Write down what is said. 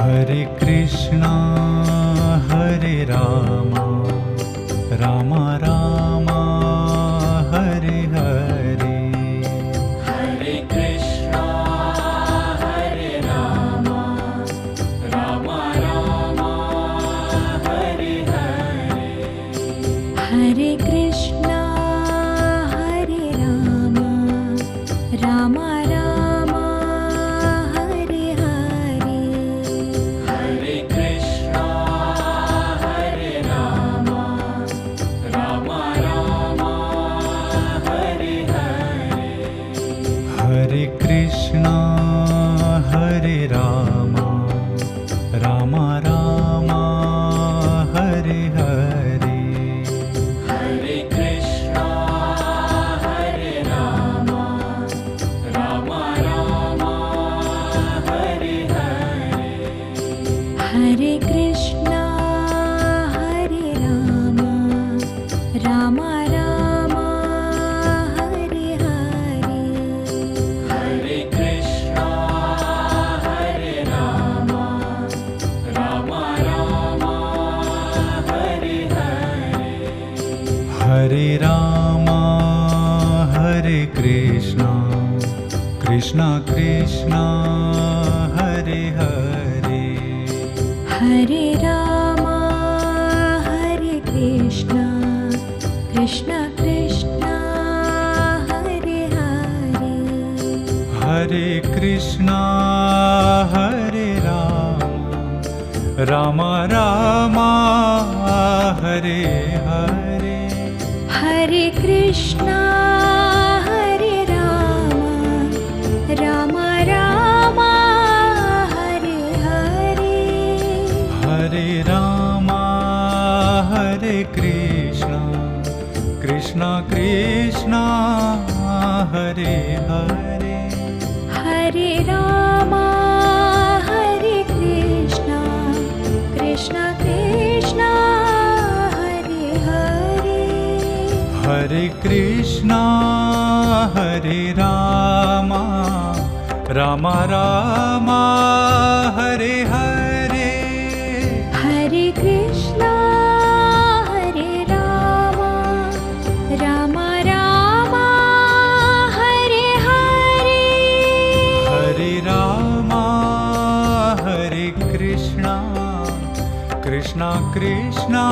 Hare Krishna Hare Rama Rama Rama Hare Hare. Hare Krishna Hare Rama Rama Rama Hare Hare. Hare Krishna Hare Rama Rama Rama Hare Hare. Hare Krishna Hare Rama Rama Rama Hare Hare. Hare Krishna Hare Rama Rama Rama Hare Hare. Hare Krishna Hare Rama Rama Rama Hare Hare. Hare Krishna Hare Rama Rama Rama Hare Hare. Hare Krishna Hare Rama Rama Rama Hare Hare. Hare Rama Hare Krishna Krishna Krishna Hare Hare. Hare Rama Hare Krishna Krishna Krishna Hare Hare. Hare Krishna Hare Rama Rama Hare Hare. Hare Krishna Hare Rama Rama Rama Hare Hare. Hare Rama Hare Krishna Krishna Krishna Hare Hare. Hare Rama Hare Krishna Krishna Krishna Hare Hare. Hare Krishna Hare Rama Rama Rama Hare Hare. Hare Krishna Hare Rama Rama Rama Hare Hare. Hare Rama Hare Krishna Krishna Krishna